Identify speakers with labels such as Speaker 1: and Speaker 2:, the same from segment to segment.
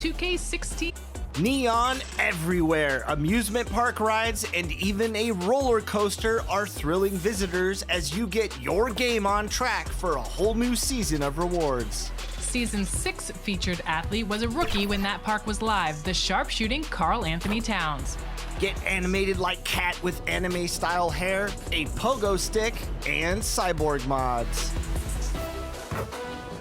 Speaker 1: 2K16.
Speaker 2: Neon everywhere. Amusement park rides and even a roller coaster are thrilling visitors as you get your game on track for a whole new season of rewards.
Speaker 1: Season 6 featured athlete was a rookie when that park was live, the sharpshooting Carl Anthony Towns.
Speaker 2: Get animated like Cat with anime-style hair, a pogo stick, and cyborg mods.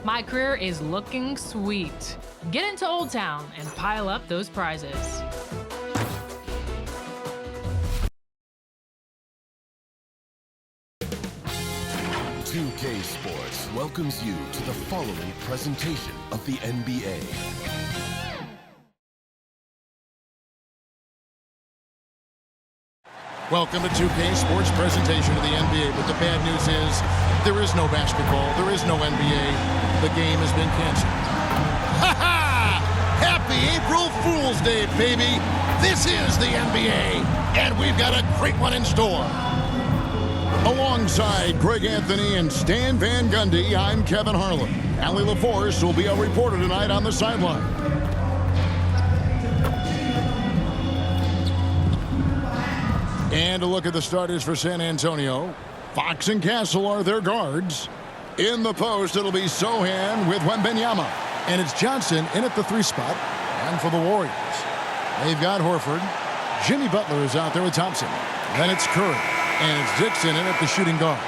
Speaker 1: MyCAREER is looking sweet. Get into Old Town and pile up those prizes.
Speaker 3: "2K Sports welcomes you to the following presentation of the NBA.
Speaker 4: Welcome to 2K Sports presentation of the NBA, but the bad news is there is no basketball, there is no NBA. The game has been canceled. Ha ha! Happy April Fool's Day, baby! This is the NBA, and we've got a great one in store. Alongside Greg Anthony and Stan Van Gundy, I'm Kevin Harlan. Allie LaForce will be our reporter tonight on the sideline. And a look at the starters for San Antonio. Fox and Castle are their guards. In the post, it'll be Sohan with Wembanyama. And it's Johnson in at the 3 spot. And for the Warriors, they've got Horford. Jimmy Butler is out there with Thompson. Then it's Curry. And it's Dixon in at the shooting guard.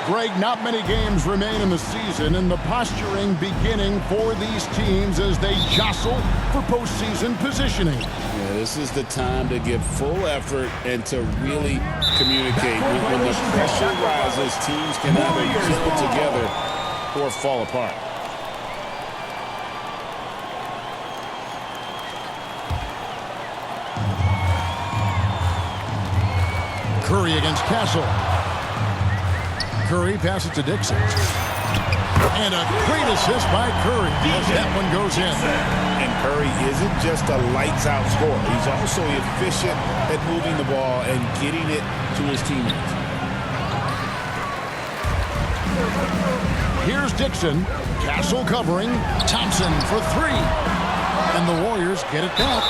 Speaker 4: Greg, not many games remain in the season, and the posturing beginning for these teams as they jostle for postseason positioning.
Speaker 5: Yeah, this is the time to give full effort and to really communicate. When the pressure rises, teams can either gel together or fall apart.
Speaker 4: Curry against Castle. Curry passes to Dixon. And a great assist by Curry as that one goes in.
Speaker 5: And Curry isn't just a lights-out scorer. He's also efficient at moving the ball and getting it to his teammates.
Speaker 4: Here's Dixon. Castle covering. Thompson for 3. And the Warriors get it back.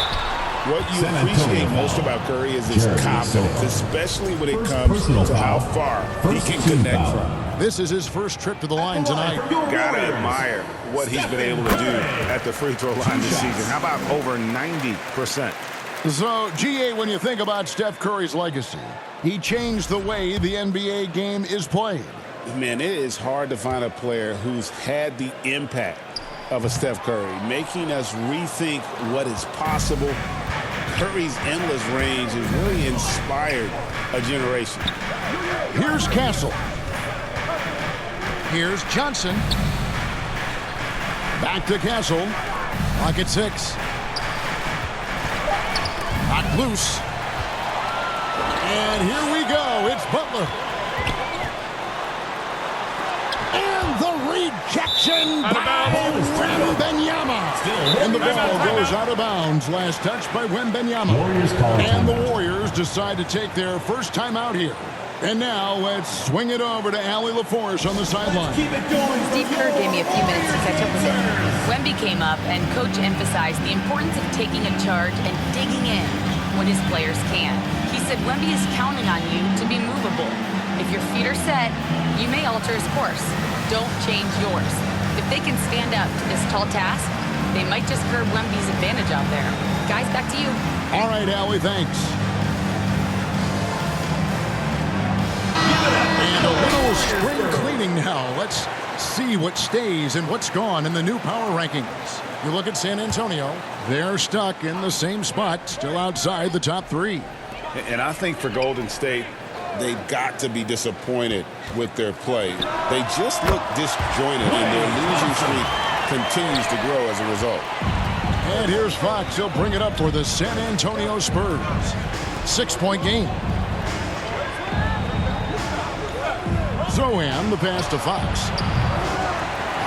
Speaker 5: What you appreciate most about Curry is his confidence, especially when it comes to how far he can connect from.
Speaker 4: This is his first trip to the line tonight.
Speaker 5: Gotta admire what he's been able to do at the free throw line this season. How about over 90%?
Speaker 4: So, GA, when you think about Steph Curry's legacy, he changed the way the NBA game is played.
Speaker 5: Man, it is hard to find a player who's had the impact of a Steph Curry, making us rethink what is possible. Curry's endless range has really inspired a generation.
Speaker 4: Here's Castle. Here's Johnson. Back to Castle. Clock at 6. Not loose. And here we go. It's Butler. And the rejection by Wembanyama. And the ball goes out of bounds. Last touch by Wembanyama. And the Warriors decide to take their first time out here. And now let's swing it over to Allie LaForce on the sideline.
Speaker 6: Steve Kerr gave me a few minutes to catch up with him. Wemby came up, and Coach emphasized the importance of taking a charge and digging in when his players can. He said Wemby is counting on you to be movable. If your feet are set, you may alter his course. Don't change yours. If they can stand up to this tall task, they might just curb Wemby's advantage out there. Guys, back to you.
Speaker 4: All right, Allie, thanks. And a little spring cleaning now. Let's see what stays and what's gone in the new power rankings. You look at San Antonio. They're stuck in the same spot, still outside the top 3.
Speaker 5: And I think for Golden State, they've got to be disappointed with their play. They just look disjointed, and their losing streak continues to grow as a result.
Speaker 4: And here's Fox. He'll bring it up for the San Antonio Spurs. 6-point game. Zohan, the pass to Fox.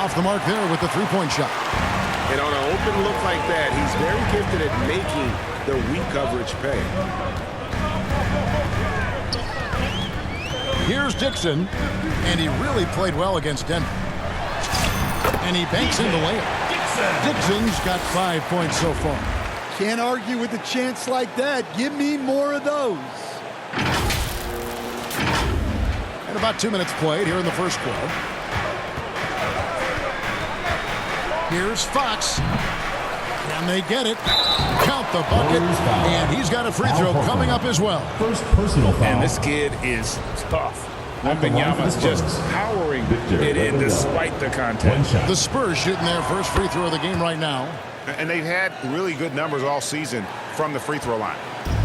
Speaker 4: Off the mark there with the 3-point shot.
Speaker 5: And on an open look like that, he's very gifted at making the weak coverage pay.
Speaker 4: Here's Dixon, and he really played well against Denver. And he banks in the layup. Dixon's got 5 points so far.
Speaker 7: Can't argue with a chance like that. Give me more of those.
Speaker 4: And about 2 minutes played here in the first quarter. Here's Fox. Can they get it? Count the bucket. And he's got a free throw coming up as well.
Speaker 8: First personal foul.
Speaker 5: And this kid is tough. Wembanyama's just powering it in despite the contact.
Speaker 4: The Spurs shooting their first free throw of the game right now.
Speaker 9: And they've had really good numbers all season from the free throw line.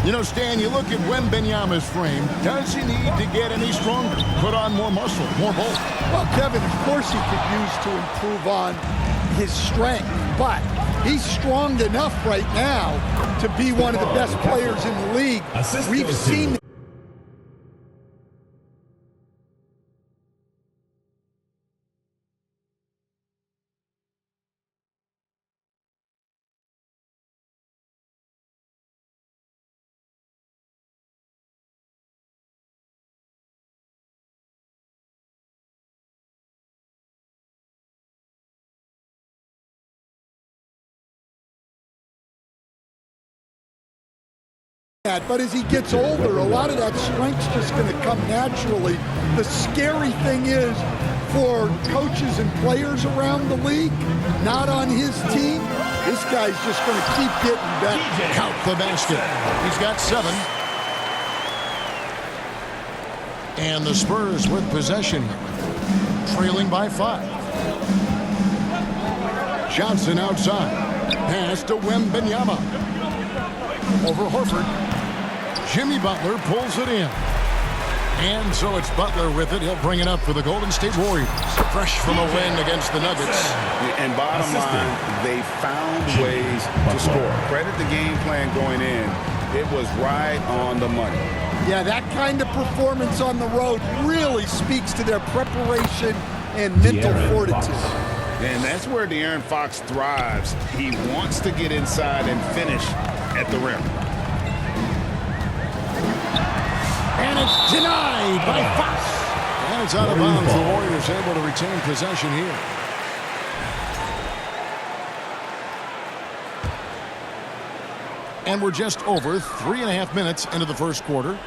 Speaker 4: You know, Stan, you look at Wembanyama's frame. Does he need to get any stronger? Put on more muscle, more bulk?
Speaker 7: Well, Kevin, of course he could use to improve on his strength, but he's strong enough right now to be one of the best players in the league. We've seen that, but as he gets older, a lot of that strength's just going to come naturally. The scary thing is for coaches and players around the league, not on his team, this guy's just going to keep getting better.
Speaker 4: Count the basket. He's got 7. And the Spurs with possession here, trailing by 5. Johnson outside. Pass to Wembanyama. Over Horford. Jimmy Butler pulls it in. And so it's Butler with it. He'll bring it up for the Golden State Warriors. Fresh from a win against the Nuggets.
Speaker 5: And bottom line, they found ways to score. Credit the game plan going in. It was right on the money.
Speaker 7: Yeah, that kind of performance on the road really speaks to their preparation and mental fortitude.
Speaker 5: And that's where De'Aaron Fox thrives. He wants to get inside and finish at the rim.
Speaker 4: And it's denied by Fox. And it's out of bounds. The Warriors able to retain possession here. And we're just over 3.5 minutes into the first quarter.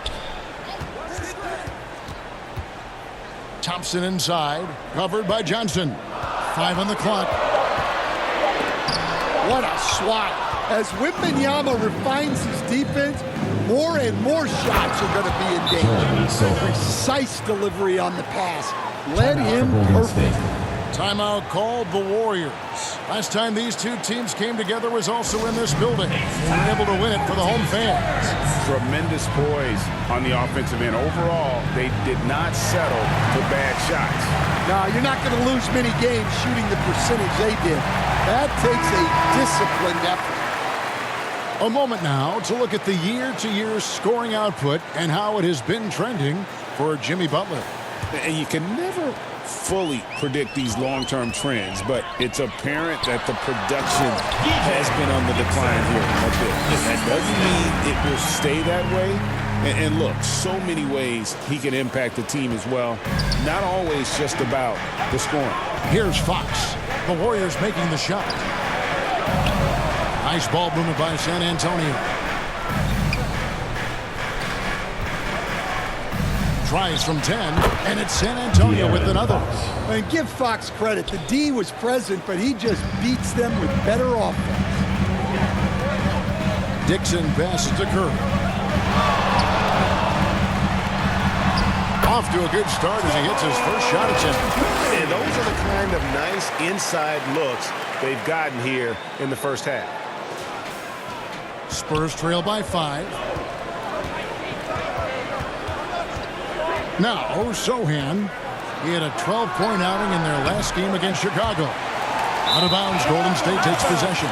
Speaker 4: Thompson inside, covered by Johnson. 5 on the clock.
Speaker 7: What a swat. As Wembanyama refines his defense, more and more shots are going to be in danger. Precise delivery on the pass. Led him perfect.
Speaker 4: Timeout called the Warriors. Last time these two teams came together was also in this building. They were able to win it for the home fans.
Speaker 5: Tremendous poise on the offensive end. Overall, they did not settle for bad shots.
Speaker 7: No, you're not going to lose many games shooting the percentage they did. That takes a disciplined effort.
Speaker 4: A moment now to look at the year-to-year scoring output and how it has been trending for Jimmy Butler.
Speaker 5: And you can never fully predict these long-term trends, but it's apparent that the production has been on the decline here a bit. That doesn't mean it will stay that way. And look, so many ways he can impact the team as well. Not always just about the scoring.
Speaker 4: Here's Fox. The Warriors making the shot. Nice ball movement by San Antonio. Tries from 10, and it's San Antonio with another.
Speaker 7: And give Fox credit. The D was present, but he just beats them with better offense.
Speaker 4: Dixon passes to Curry. Off to a good start as he hits his first shot attempt.
Speaker 9: And those are the kind of nice inside looks they've gotten here in the first half.
Speaker 4: Spurs trail by 5. Now, Sohan. He had a 12-point outing in their last game against Chicago. Out of bounds, Golden State takes possession.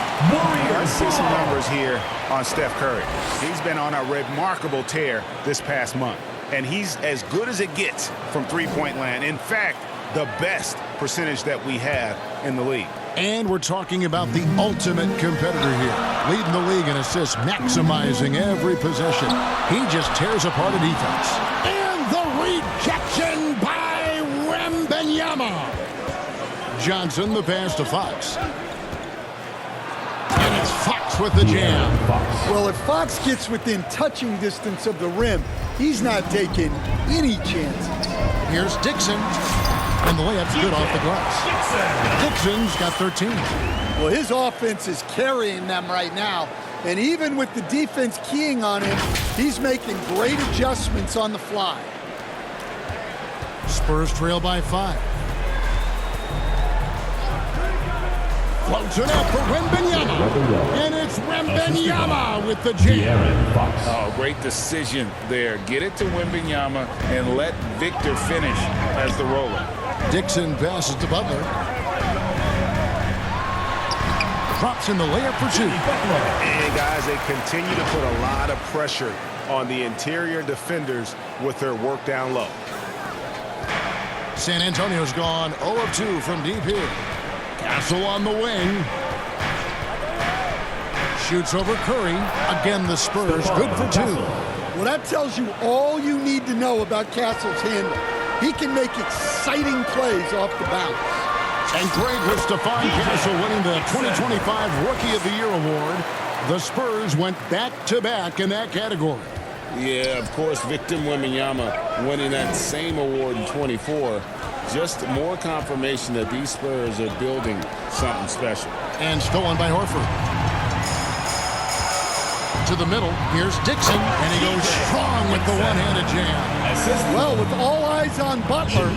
Speaker 9: Let's see some numbers here on Steph Curry. He's been on a remarkable tear this past month, and he's as good as it gets from three-point land. In fact, the best percentage that we have in the league.
Speaker 4: And we're talking about the ultimate competitor here. Leading the league in assists, maximizing every possession. He just tears apart a defense. And the rejection by Wembanyama. Johnson, the pass to Fox. with the jam.
Speaker 7: Well, if Fox gets within touching distance of the rim, he's not taking any chances.
Speaker 4: Here's Dixon, and the layup's good off the glass. Dixon's got 13.
Speaker 7: Well, his offense is carrying them right now, and even with the defense keying on him, he's making great adjustments on the fly.
Speaker 4: Spurs trail by 5. Floats it up for Wembanyama. And it's Wembanyama with the jam.
Speaker 5: Oh, great decision there. Get it to Wembanyama and let Victor finish as the roller.
Speaker 4: Dixon passes to Butler. Drops in the layup for 2.
Speaker 9: And guys, they continue to put a lot of pressure on the interior defenders with their work down low.
Speaker 4: San Antonio's gone 0 of 2 from deep here. Castle on the wing. Shoots over Curry. Again, the Spurs good for 2.
Speaker 7: Well, that tells you all you need to know about Castle's handle. He can make exciting plays off the bounce.
Speaker 4: And great with Stephon Castle winning the 2025 Rookie of the Year award. The Spurs went back-to-back in that category.
Speaker 5: Yeah, of course, Victor Wembanyama winning that same award in 24. Just more confirmation that these Spurs are building something special.
Speaker 4: And stolen by Horford. To the middle, here's Dixon, and he goes strong with the one-handed jam.
Speaker 7: Well, with all eyes on Butler,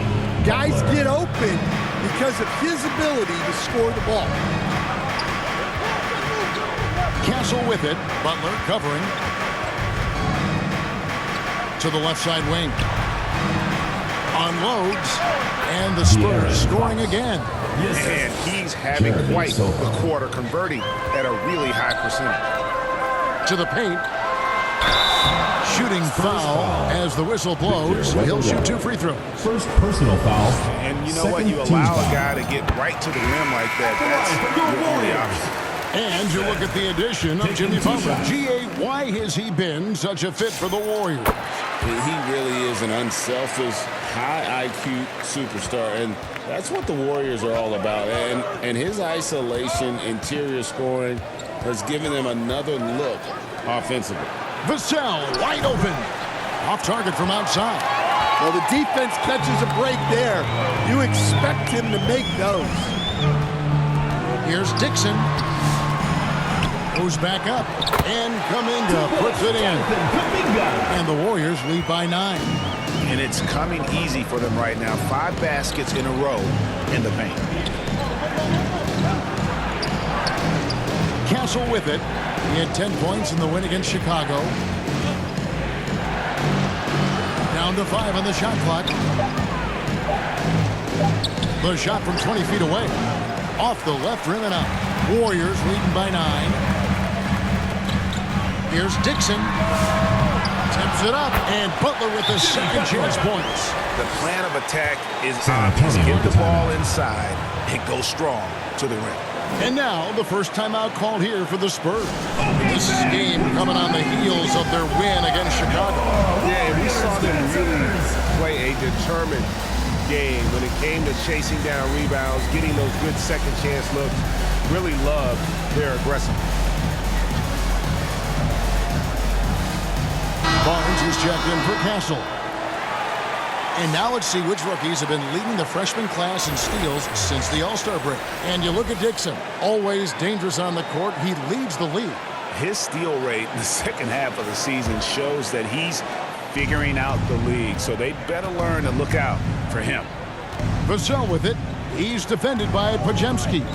Speaker 7: guys get open because of his ability to score the ball.
Speaker 4: Castle with it. Butler covering. To the left side wing. Unloads. And the Spurs scoring again.
Speaker 9: And he's having quite the quarter, converting at a really high percentage.
Speaker 4: To the paint. Shooting foul as the whistle blows. He'll shoot 2 free throws.
Speaker 8: First personal foul.
Speaker 9: And you know what? You allow a guy to get right to the rim like that. That's your only option.
Speaker 4: And you look at the addition of Jimmy Butler. G.A., why has he been such a fit for the Warriors?
Speaker 5: He really is an unselfish, high IQ superstar, and that's what the Warriors are all about. And his isolation, interior scoring has given them another look offensively.
Speaker 4: Vassell wide open. Off target from outside.
Speaker 7: Well, the defense catches a break there. You expect him to make those.
Speaker 4: Here's Dixon. Goes back up. And Kuminga puts it in. And the Warriors lead by 9.
Speaker 9: And it's coming easy for them right now. 5 baskets in a row in the paint.
Speaker 4: Castle with it. He had 10 points in the win against Chicago. Down to 5 on the shot clock. The shot from 20 feet away. Off the left rim and out. Warriors leading by 9. Here's Dixon. Tips it up. And Butler with the second chance points.
Speaker 9: The plan of attack is obvious. Get the ball inside and go strong to the rim.
Speaker 4: And now the first timeout called here for the Spurs. This game coming on the heels of their win against Chicago.
Speaker 9: Yeah, we saw them really play a determined game when it came to chasing down rebounds, getting those good second chance looks. Really loved their aggressiveness.
Speaker 4: Barnes is checked in for Castle. And now let's see which rookies have been leading the freshman class in steals since the All-Star break. And you look at Dixon, always dangerous on the court. He leads the league.
Speaker 9: His steal rate in the second half of the season shows that he's figuring out the league, so they better learn to look out for him.
Speaker 4: Vassell with it. He's defended by Pajemski.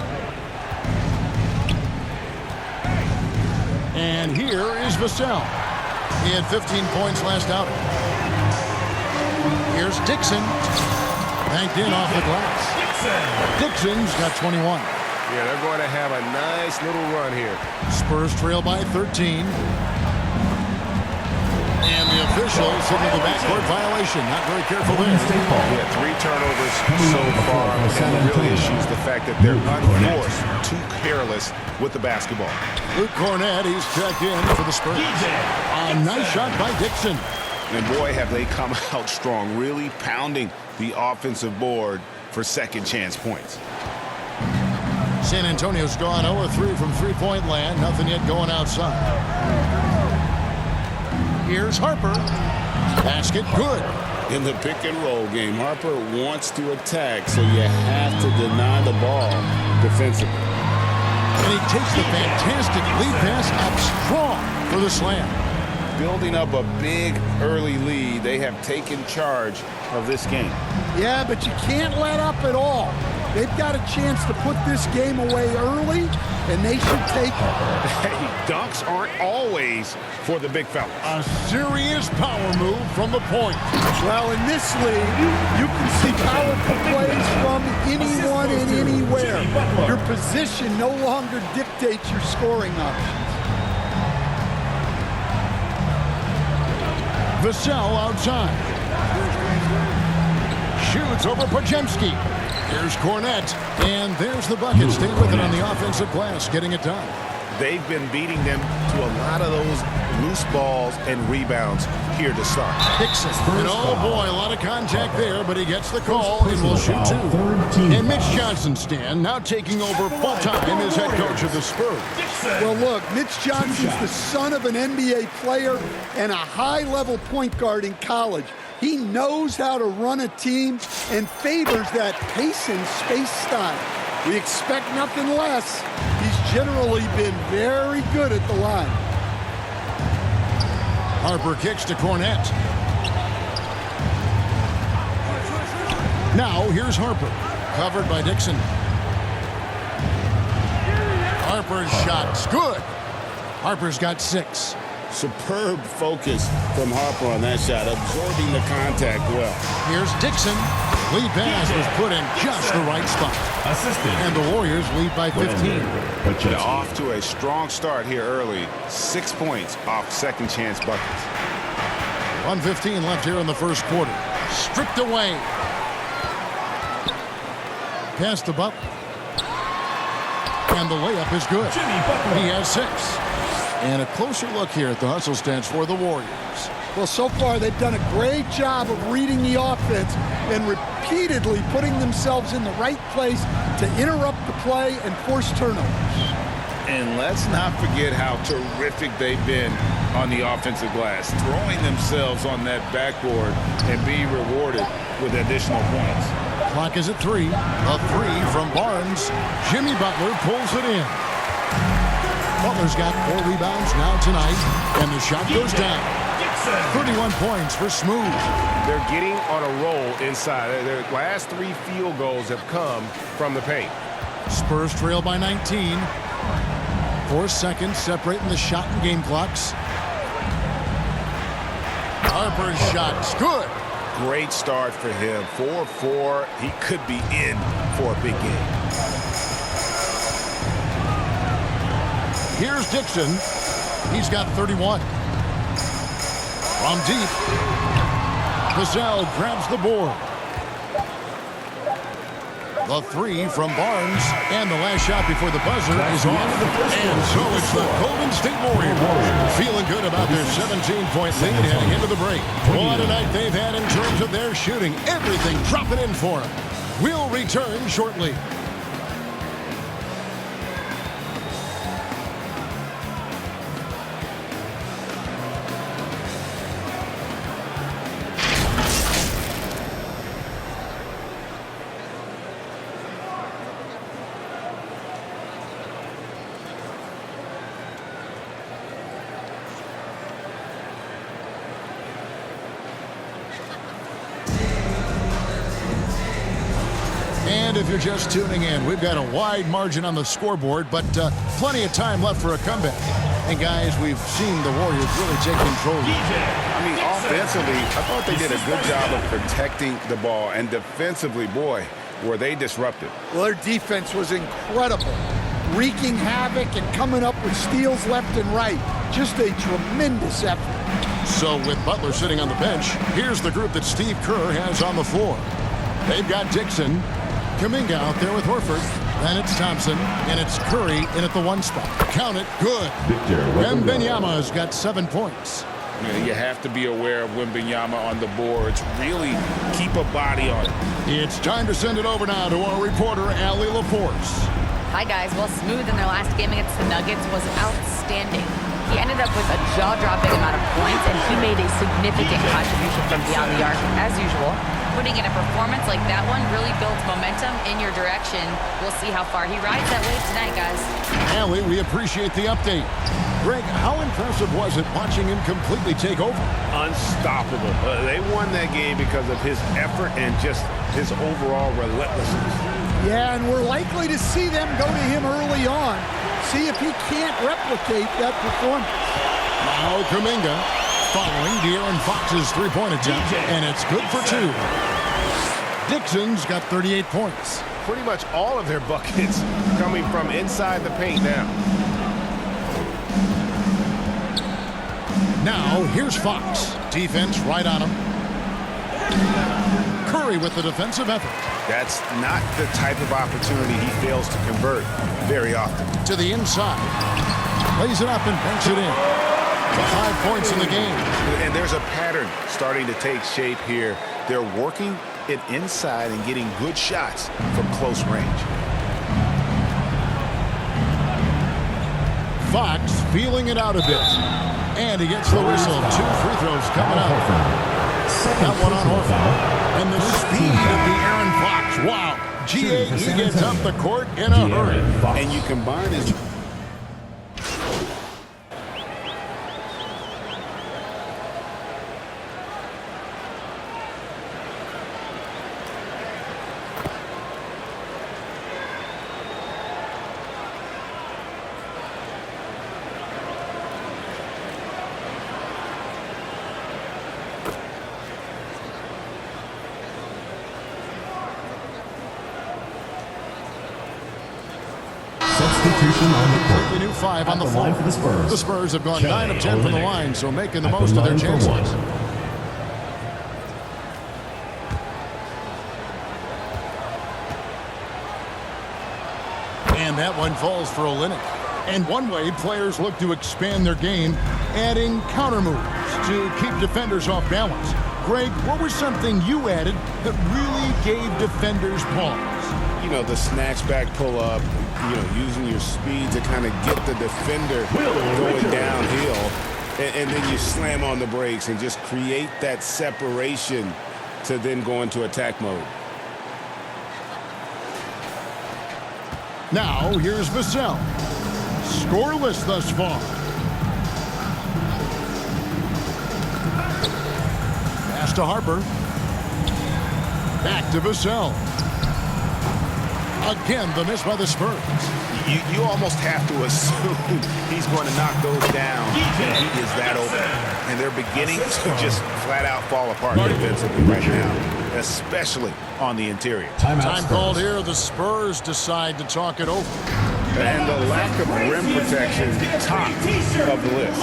Speaker 4: And here is Vassell. He had 15 points last outing. Here's Dixon. Banked in off the glass. Dixon's got 21.
Speaker 9: Yeah, they're going to have a nice little run here.
Speaker 4: Spurs trail by 13. And the official signaled the backcourt violation. Not very careful there.
Speaker 9: Yeah, 3 turnovers so far. And the real issue is the fact that they're unforced, too careless with the basketball.
Speaker 4: Luke Cornett, he's checked in for the Spurs. A nice shot by Dixon.
Speaker 9: And boy, have they come out strong, really pounding the offensive board for second chance points.
Speaker 4: San Antonio's gone 0-3 from three-point land. Nothing yet going outside. Here's Harper. Basket good.
Speaker 5: In the pick and roll game, Harper wants to attack, so you have to deny the ball defensively.
Speaker 4: And he takes the fantastic lead pass up strong for the slam.
Speaker 5: Building up a big early lead, they have taken charge of this game.
Speaker 7: Yeah, but you can't let up at all. They've got a chance to put this game away early, and they should take it.
Speaker 9: Hey, dunks aren't always for the big fellas.
Speaker 4: A serious power move from the point.
Speaker 7: Well, in this league, you can see powerful plays from anyone and anywhere. Your position no longer dictates your scoring options.
Speaker 4: Vassell outside. Shoots over Pajemski. Here's Cornette, and there's the bucket. Stay with it on the offensive glass, getting it done.
Speaker 9: They've been beating them to a lot of those loose balls and rebounds here to start.
Speaker 4: Dixon, and oh boy, a lot of contact there, but he gets the call and will shoot two. And Mitch Johnson, Stan, now taking over full-time as head coach of the Spurs.
Speaker 7: Well, look, Mitch Johnson's the son of an NBA player and a high-level point guard in college. He knows how to run a team and favors that pace and space style. We expect nothing less. He's generally been very good at the line.
Speaker 4: Harper kicks to Cornette. Now here's Harper, covered by Dixon. Harper's shot's good. Harper's got 6.
Speaker 5: Superb focus from Harper on that shot, absorbing the contact well.
Speaker 4: Here's Dixon. Lead pass was put in just the right spot. And the Warriors lead by 15.
Speaker 9: They're off to a strong start here early. 6 points off second chance buckets.
Speaker 4: 1:15 left here in the first quarter. Stripped away. Pass to Butler. And the layup is good. He has 6. And a closer look here at the hustle stats for the Warriors.
Speaker 7: Well, so far they've done a great job of reading the offense and repeatedly putting themselves in the right place to interrupt the play and force turnovers.
Speaker 9: And let's not forget how terrific they've been on the offensive glass, throwing themselves on that backboard and being rewarded with additional points.
Speaker 4: Clock is at 3. A 3 from Barnes. Jimmy Butler pulls it in. Butler's got 4 rebounds now tonight, and the shot goes down. 31 points for Smooth.
Speaker 9: They're getting on a roll inside. Their last 3 field goals have come from the paint.
Speaker 4: Spurs trail by 19. 4 seconds separating the shot and game clocks. Harper's shot's good.
Speaker 9: Great start for him. 4-4. He could be in for a big game.
Speaker 4: Here's Dixon. He's got 31. From deep, Vassell grabs the board. The 3 from Barnes, and the last shot before the buzzer is off. And so it's the Golden State Warriors feeling good about their 17-point lead heading into the break. What a night they've had in terms of their shooting. Everything dropping in for them. We'll return shortly. And if you're just tuning in, we've got a wide margin on the scoreboard, but plenty of time left for a comeback. And guys, we've seen the Warriors really take control.
Speaker 9: I mean, offensively, I thought they did a good job of protecting the ball. And defensively, boy, were they disruptive.
Speaker 7: Well, their defense was incredible, wreaking havoc and coming up with steals left and right. Just a tremendous effort.
Speaker 4: So with Butler sitting on the bench, here's the group that Steve Kerr has on the floor. They've got Dixon, Kuminga out there with Horford. Then it's Thompson, and it's Curry in at the 1 spot. Count it, good. Wembanyama's got 7 points.
Speaker 9: You have to be aware of Wembanyama on the boards. Really keep a body on it.
Speaker 4: It's time to send it over now to our reporter, Allie LaForce.
Speaker 6: Hi, guys. Well, Smooth in their last game against the Nuggets was outstanding. He ended up with a jaw-dropping amount of points, and he made a significant contribution from beyond the arc, as usual. Putting in a performance like that one really builds momentum in your direction. We'll see how far he rides that wave tonight, guys.
Speaker 4: Allie, we appreciate the update. Greg, how impressive was it watching him completely take over?
Speaker 5: Unstoppable. They won that game because of his effort and just his overall relentlessness.
Speaker 7: Yeah, and we're likely to see them go to him early on. See if he can't replicate that performance.
Speaker 4: Now Kuminga following De'Aaron Fox's three-point attempt, and it's good for 2. Dixon's got 38 points.
Speaker 9: Pretty much all of their buckets coming from inside the paint now.
Speaker 4: Now here's Fox. Defense right on him. Curry with the defensive effort.
Speaker 9: That's not the type of opportunity he fails to convert very often.
Speaker 4: To the inside. Lays it up and banks it in. 5 points in the game.
Speaker 9: And there's a pattern starting to take shape here. They're working it inside and getting good shots from close range.
Speaker 4: Fox feeling it out a bit. And he gets the whistle. 2 free throws coming up. That one on Horford. And the speed of De'Aaron Fox. Wow. He gets up the court in a hurry.
Speaker 5: And you combine his...
Speaker 3: Substitution on the court.
Speaker 4: The new 5 on the floor.
Speaker 3: Line for the Spurs.
Speaker 4: The Spurs have gone 9 of 10 from the line, so making the most of their chances. And that one falls for Olynyk. And one way players look to expand their game, adding counter moves to keep defenders off balance. Greg, what was something you added that really gave defenders pause?
Speaker 5: You know, the snatch back pull up, you know, using your speed to kind of get the defender going downhill, and then you slam on the brakes and just create that separation to then go into attack mode.
Speaker 4: Now, here's Vassell. Scoreless thus far. Pass to Harper. Back to Vassell. Again, the miss by the Spurs.
Speaker 9: You almost have to assume he's going to knock those down. And he is that open. And they're beginning to just flat out fall apart defensively right now, especially on the interior.
Speaker 4: Time called here. The Spurs decide to talk it over.
Speaker 5: And the lack of rim protection, top of the list.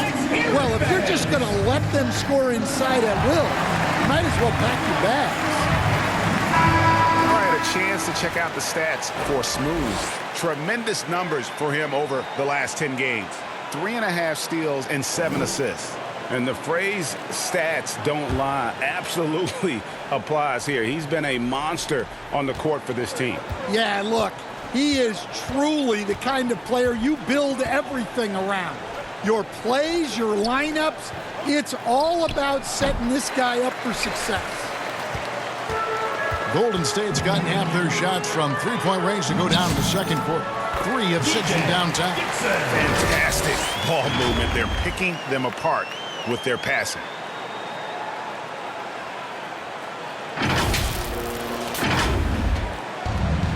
Speaker 7: Well, if you're just going to let them score inside at will, you might as well pack your bags.
Speaker 9: A chance to check out the stats for Smooth. Tremendous numbers for him over the last 10 games. 3.5 steals and 7 assists. And the phrase stats don't lie absolutely applies here. He's been a monster on the court for this team.
Speaker 7: Yeah, look, he is truly the kind of player you build everything around. Your plays, your lineups, it's all about setting this guy up for success.
Speaker 4: Golden State's gotten half their shots from three-point range to go down in the second quarter. 3 of 6 from downtown.
Speaker 9: Fantastic ball movement. They're picking them apart with their passing.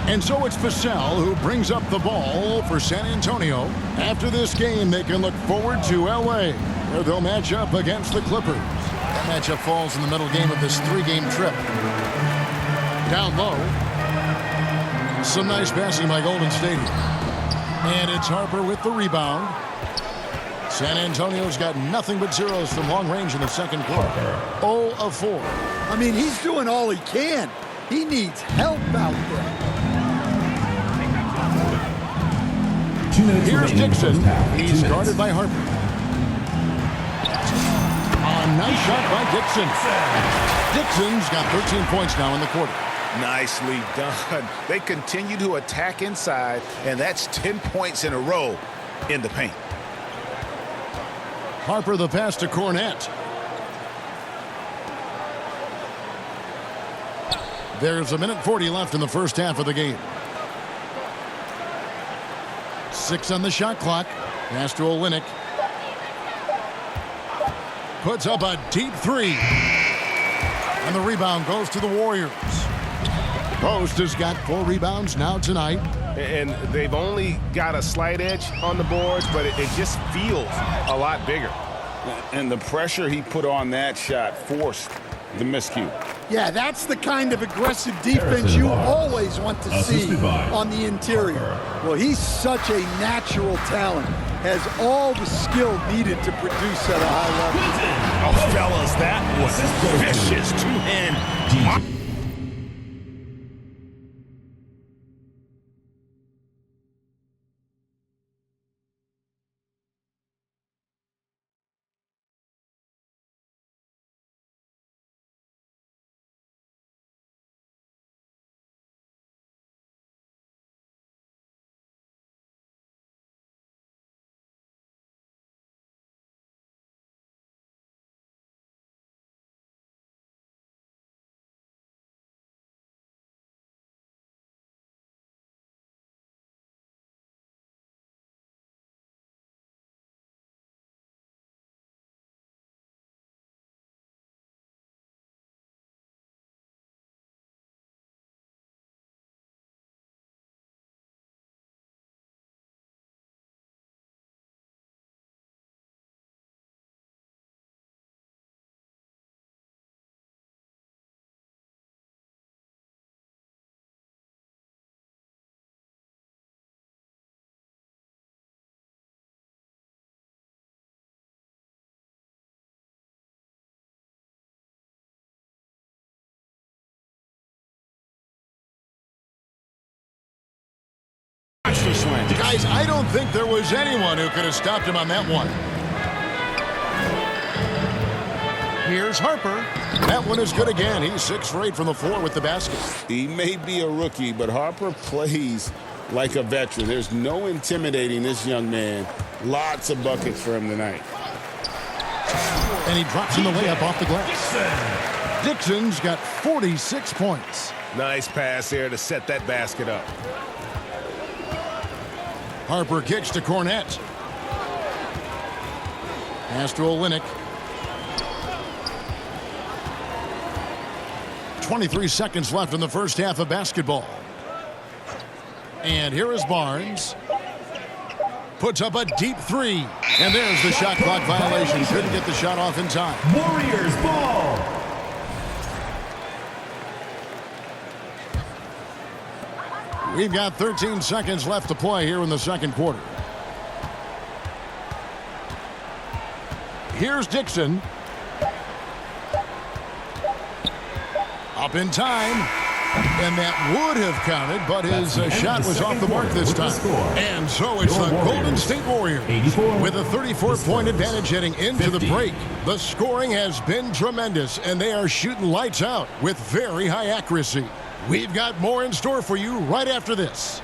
Speaker 4: And so it's Vassell who brings up the ball for San Antonio. After this game, they can look forward to L.A., where they'll match up against the Clippers. That matchup falls in the middle game of this 3-game trip. Down low. Some nice passing by Golden State. And it's Harper with the rebound. San Antonio's got nothing but zeros from long range in the second quarter. 0 of 4.
Speaker 7: I mean, he's doing all he can. He needs help out there.
Speaker 4: Here's Dixon. He's guarded by Harper. A nice shot by Dixon. Dixon's got 13 points now in the quarter.
Speaker 9: Nicely done. They continue to attack inside, and that's 10 points in a row in the paint.
Speaker 4: Harper the pass to Cornette. There's 1:40 left in the first half of the game. 6 on the shot clock. Pass to Olynyk. Puts up a deep three. And the rebound goes to the Warriors. Post has got 4 rebounds now tonight.
Speaker 8: And they've only got a slight edge on the boards, but it just feels a lot bigger.
Speaker 5: And the pressure he put on that shot forced the miscue.
Speaker 7: Yeah, that's the kind of aggressive defense you always want to see on the interior. Well, he's such a natural talent, has all the skill needed to produce at a high level.
Speaker 9: Oh, fellas, that was vicious two-hand.
Speaker 4: Guys, I don't think there was anyone who could have stopped him on that one. Here's Harper. That one is good again. He's 6 for 8 from the floor with the basket.
Speaker 5: He may be a rookie, but Harper plays like a veteran. There's no intimidating this young man. Lots of buckets for him tonight.
Speaker 4: And he drops in the layup off the glass. Dixon's got 46 points.
Speaker 8: Nice pass there to set that basket up.
Speaker 4: Harper kicks to Cornette. Pass to Olynyk. 23 seconds left in the first half of basketball. And here is Barnes. Puts up a deep three. And there's the shot clock violation. Couldn't get the shot off in time.
Speaker 10: Warriors ball.
Speaker 4: We've got 13 seconds left to play here in the second quarter. Here's Dixon. Up in time. And that would have counted, but his shot was off the mark this time. And so it's the Golden State Warriors with a 34-point advantage heading into the break. The scoring has been tremendous, and they are shooting lights out with very high accuracy. We've got more in store for you right after this.